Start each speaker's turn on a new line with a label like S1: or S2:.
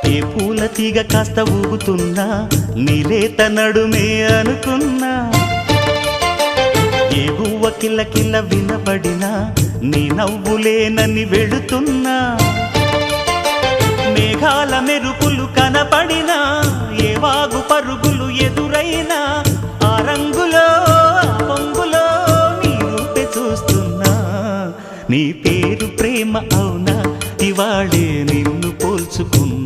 S1: ఏ పూల తీగ కాస్త ఊగుతున్నా నీలేత నడుమే అనుకున్నా ఏ గువ్వ కిల్ల కిల్ల వినబడినా నీ నవ్వులేనని వెళుతున్నా మేఘాల మెరుపులు కనపడినా ఏ వాగు పరుగులు ఎదురైనా ఆ రంగులో పొంగులో నీ రూపే చూస్తున్నా నీ పేరు ప్రేమ అవునా ఇవాళే నిన్ను పోల్చుకున్నా